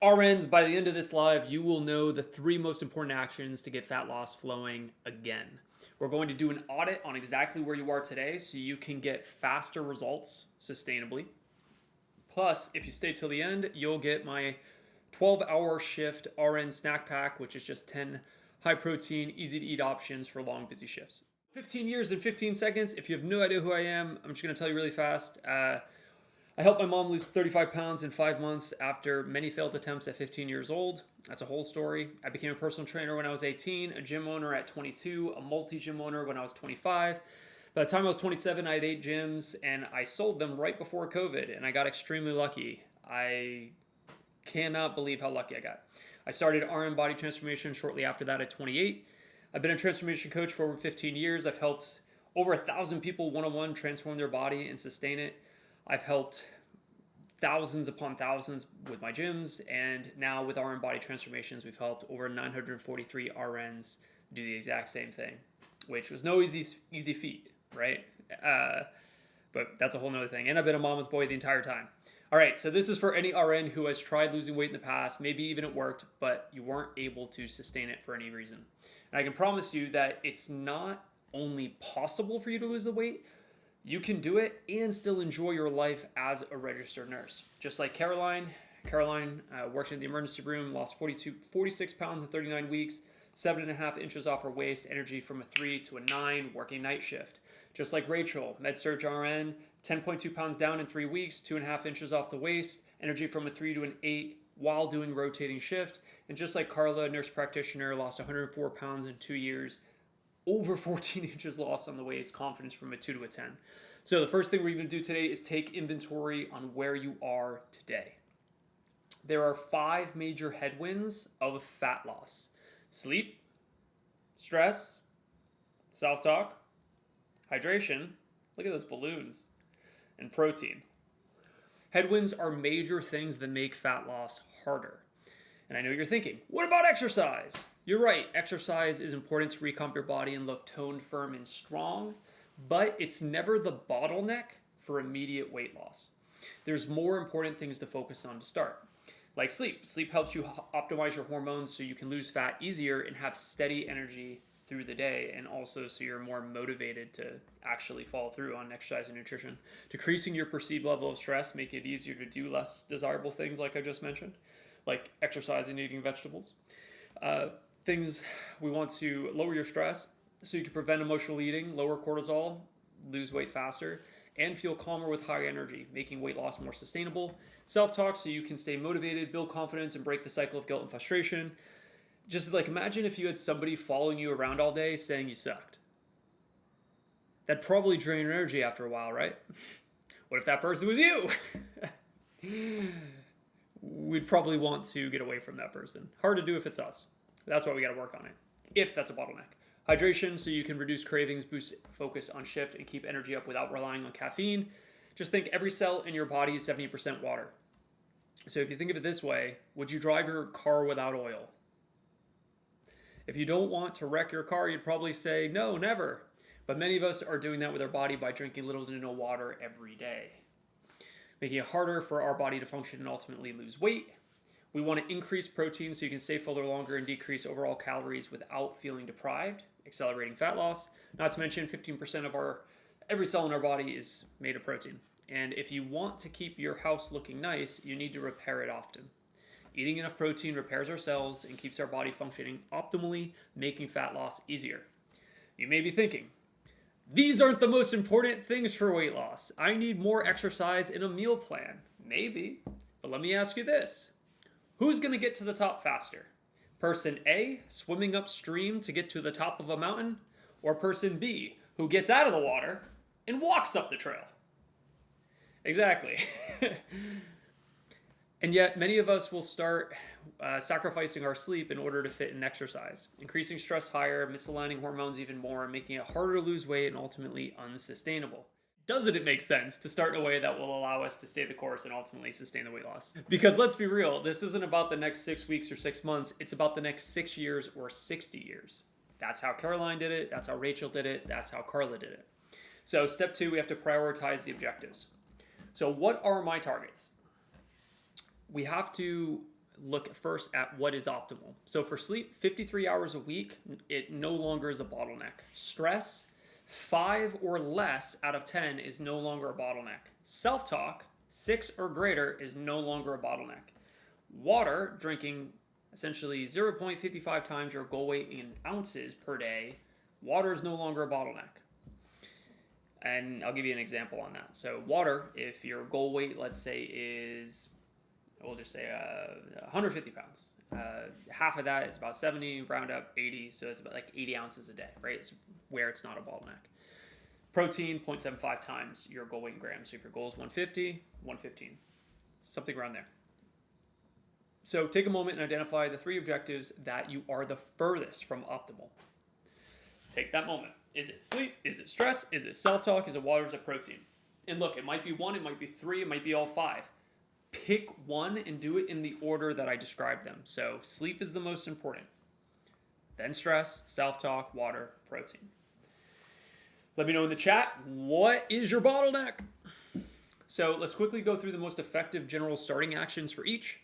RNs, by the end of this live, you will know the three most important actions to get fat loss flowing again. We're going to do an audit on exactly where you are today so you can get faster results sustainably. Plus, if you stay till the end, you'll get my 12-hour shift RN snack pack, which is just 10 high protein, easy to eat options for long, busy shifts. 15 years and 15 seconds. If you have no idea who I am, I'm just going to tell you really fast. I helped my mom lose 35 pounds in 5 months after many failed attempts at 15 years old. That's a whole story. I became a personal trainer when I was 18, a gym owner at 22, a multi-gym owner when I was 25. By the time I was 27, I had 8 gyms, and I sold them right before COVID, and I got extremely lucky. I cannot believe how lucky I got. I started RN Body Transformation shortly after that at 28. I've been a transformation coach for over 15 years. I've helped over 1,000 people one-on-one transform their body and sustain it. I've helped thousands upon thousands with my gyms, and now with RN Body Transformations, we've helped over 943 RNs do the exact same thing, which was no easy feat, right? But that's a whole nother thing. And I've been a mama's boy the entire time. All right, so this is for any RN who has tried losing weight in the past, maybe even it worked, but you weren't able to sustain it for any reason. And I can promise you that it's not only possible for you to lose the weight, you can do it and still enjoy your life as a registered nurse. Just like Caroline. Caroline worked in the emergency room, lost 46 pounds in 39 weeks, 7.5 inches off her waist, energy from a 3 to a 9, working night shift. Just like Rachel, Med-Surg RN, 10.2 pounds down in 3 weeks, 2.5 inches off the waist, energy from a 3 to an 8 while doing rotating shift. And just like Carla, nurse practitioner, lost 104 pounds in 2 years, over 14 inches lost on the waist, confidence from a 2 to a 10. So the first thing we're going to do today is take inventory on where you are today. There are 5 major headwinds of fat loss: sleep, stress, self-talk, hydration, look at those balloons, and protein. Headwinds are major things that make fat loss harder. And I know you're thinking, what about exercise? You're right, exercise is important to recomp your body and look toned, firm, and strong, but it's never the bottleneck for immediate weight loss. There's more important things to focus on to start, like sleep. Sleep helps you optimize your hormones so you can lose fat easier and have steady energy through the day, and also so you're more motivated to actually follow through on exercise and nutrition. Decreasing your perceived level of stress, make it easier to do less desirable things like I just mentioned, like exercise and eating vegetables. Things we want to lower your stress so you can prevent emotional eating, lower cortisol, lose weight faster, and feel calmer with high energy, making weight loss more sustainable. Self-talk so you can stay motivated, build confidence, and break the cycle of guilt and frustration. Just like imagine if you had somebody following you around all day saying you sucked. That'd probably drain your energy after a while, right? What if that person was you? We'd probably want to get away from that person. Hard to do if it's us. That's why we got to work on it, if that's a bottleneck. Hydration, so you can reduce cravings, boost focus on shift, and keep energy up without relying on caffeine. Just think every cell in your body is 70% water. So if you think of it this way, would you drive your car without oil? If you don't want to wreck your car, you'd probably say, no, never. But many of us are doing that with our body by drinking little to no water every day, making it harder for our body to function and ultimately lose weight. We want to increase protein so you can stay fuller longer and decrease overall calories without feeling deprived, accelerating fat loss. Not to mention 15% of every cell in our body is made of protein. And if you want to keep your house looking nice, you need to repair it often. Eating enough protein repairs our cells and keeps our body functioning optimally, making fat loss easier. You may be thinking, these aren't the most important things for weight loss. I need more exercise and a meal plan. Maybe, but let me ask you this. Who's going to get to the top faster? Person A, swimming upstream to get to the top of a mountain, or person B, who gets out of the water and walks up the trail? Exactly. And yet, many of us will start sacrificing our sleep in order to fit in exercise, increasing stress higher, misaligning hormones even more, and making it harder to lose weight and ultimately unsustainable. Doesn't it make sense to start in a way that will allow us to stay the course and ultimately sustain the weight loss? Because let's be real, this isn't about the next 6 weeks or 6 months, it's about the next 6 years or 60 years. That's how Caroline did it, that's how Rachel did it, that's how Carla did it. So step 2, we have to prioritize the objectives. So what are my targets? We have to look first at what is optimal. So for sleep, 53 hours a week, it no longer is a bottleneck. Stress, 5 or less out of 10 is no longer a bottleneck. Self-talk, 6 or greater is no longer a bottleneck. Water, drinking essentially 0.55 times your goal weight in ounces per day, water is no longer a bottleneck. And I'll give you an example on that. So water, if your goal weight, let's say, is, we'll just say 150 pounds. Half of that is about 70, round up 80, so it's about like 80 ounces a day, right? It's where it's not a bottleneck. Protein, 0.75 times your goal weight in grams. So if your goal is 150, 115, something around there. So take a moment and identify the 3 objectives that you are the furthest from optimal. Take that moment. Is it sleep? Is it stress? Is it self-talk? Is it water? Is it protein? And look, it might be 1, it might be 3, it might be all 5. Pick one and do it in the order that I described them. So sleep is the most important. Then stress, self-talk, water, protein. Let me know in the chat, what is your bottleneck? So let's quickly go through the most effective general starting actions for each.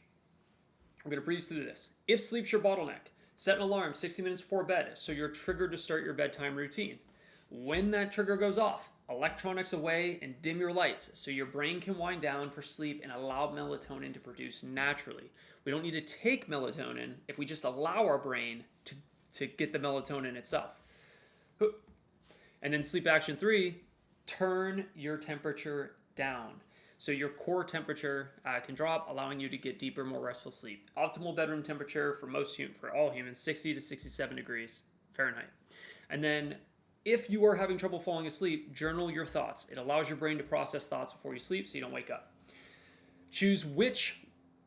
We're going to breeze through this. If sleep's your bottleneck, set an alarm 60 minutes before bed so you're triggered to start your bedtime routine. When that trigger goes off, electronics away and dim your lights so your brain can wind down for sleep and allow melatonin to produce naturally. We don't need to take melatonin if we just allow our brain to get the melatonin itself. And then sleep action 3, turn your temperature down. So your core temperature can drop, allowing you to get deeper, more restful sleep. Optimal bedroom temperature for all humans, 60 to 67 degrees Fahrenheit. And then if you are having trouble falling asleep, journal your thoughts. It allows your brain to process thoughts before you sleep so you don't wake up. Choose which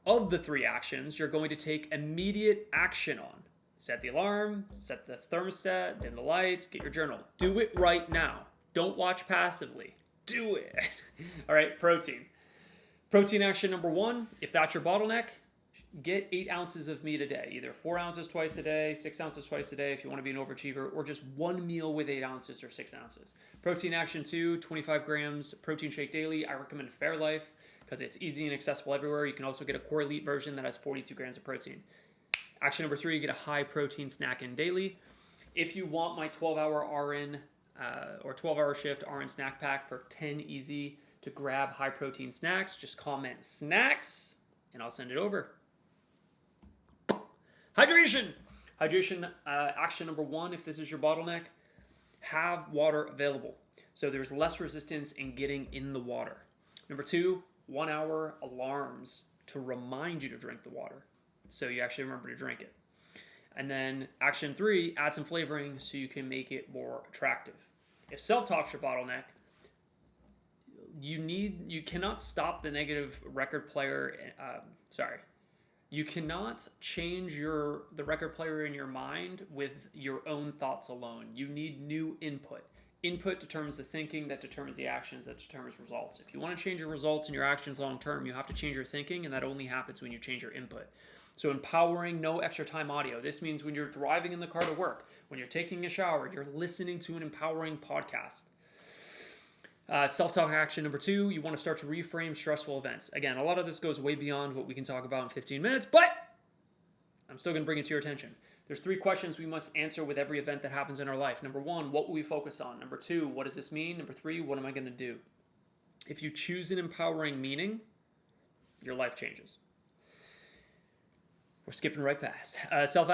of the 3 actions you're going to take immediate action on. Set the alarm, set the thermostat, dim the lights, get your journal. Do it right now. Don't watch passively. Do it. All right, protein. Protein action number 1, if that's your bottleneck, get 8 ounces of meat a day. Either 4 ounces twice a day, 6 ounces twice a day if you want to be an overachiever, or just one meal with 8 ounces or 6 ounces. Protein action 2, 25 grams protein shake daily. I recommend Fairlife because it's easy and accessible everywhere. You can also get a Core Elite version that has 42 grams of protein. Action number 3, get a high protein snack in daily. If you want my 12-hour RN or 12-hour shift RN snack pack for 10 easy to grab high protein snacks, just comment snacks and I'll send it over. Hydration. Hydration action number 1, if this is your bottleneck, have water available. So there's less resistance in getting in the water. Number 2, 1-hour alarms to remind you to drink the water, so you actually remember to drink it. And then action 3, add some flavoring so you can make it more attractive. If self-talk's your bottleneck, you cannot stop the negative record player. You cannot change the record player in your mind with your own thoughts alone. You need new input. Input determines the thinking, that determines the actions, that determines results. If you want to change your results and your actions long term, you have to change your thinking, and that only happens when you change your input. So empowering, no extra time audio. This means when you're driving in the car to work, when you're taking a shower, you're listening to an empowering podcast. Self-talk action number 2, you want to start to reframe stressful events. Again, a lot of this goes way beyond what we can talk about in 15 minutes, but I'm still going to bring it to your attention. There's 3 questions we must answer with every event that happens in our life. Number 1, what will we focus on? Number 2, what does this mean? Number 3, what am I going to do? If you choose an empowering meaning, your life changes. We're skipping right past. Self-talk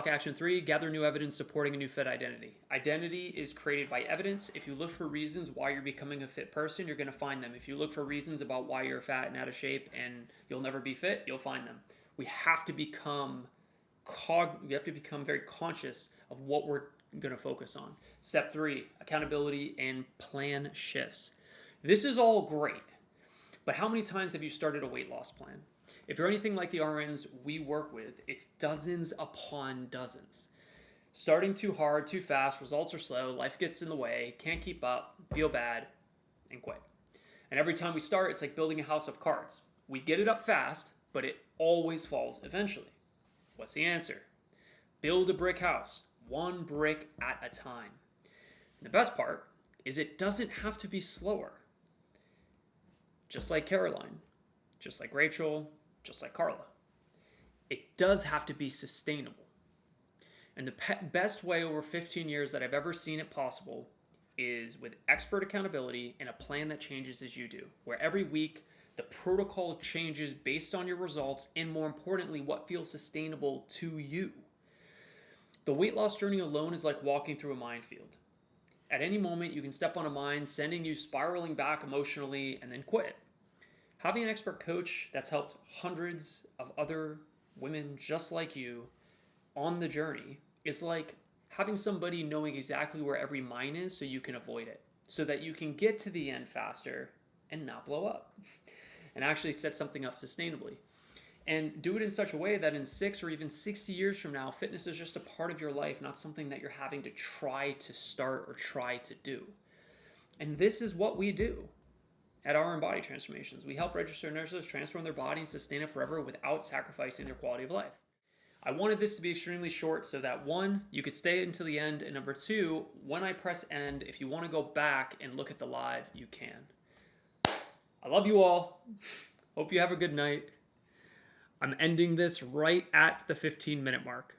action 3, gather new evidence supporting a new fit identity. Identity is created by evidence. If you look for reasons why you're becoming a fit person, you're going to find them. If you look for reasons about why you're fat and out of shape and you'll never be fit, you'll find them. We have to become very conscious of what we're going to focus on. Step 3, accountability and plan shifts. This is all great, but how many times have you started a weight loss plan? If you're anything like the RNs we work with, it's dozens upon dozens. Starting too hard, too fast, results are slow, life gets in the way, can't keep up, feel bad, and quit. And every time we start, it's like building a house of cards. We get it up fast, but it always falls eventually. What's the answer? Build a brick house, one brick at a time. And the best part is it doesn't have to be slower. Just like Caroline, just like Rachel, just like Carla. it does have to be sustainable. And the best way over 15 years that I've ever seen it possible is with expert accountability and a plan that changes as you do, where every week the protocol changes based on your results and, more importantly, what feels sustainable to you. The weight loss journey alone is like walking through a minefield. At any moment, you can step on a mine, sending you spiraling back emotionally, and then quit. Having an expert coach that's helped hundreds of other women just like you on the journey is like having somebody knowing exactly where every mine is so you can avoid it, so that you can get to the end faster and not blow up, and actually set something up sustainably. And do it in such a way that in 6 or even 60 years from now, fitness is just a part of your life, not something that you're having to try to start or try to do. And this is what we do at RM Body Transformations. We help registered nurses transform their body and sustain it forever without sacrificing their quality of life. I wanted this to be extremely short so that 1, you could stay until the end, and number 2, when I press end, if you want to go back and look at the live, you can. I love you all. Hope you have a good night. I'm ending this right at the 15-minute mark.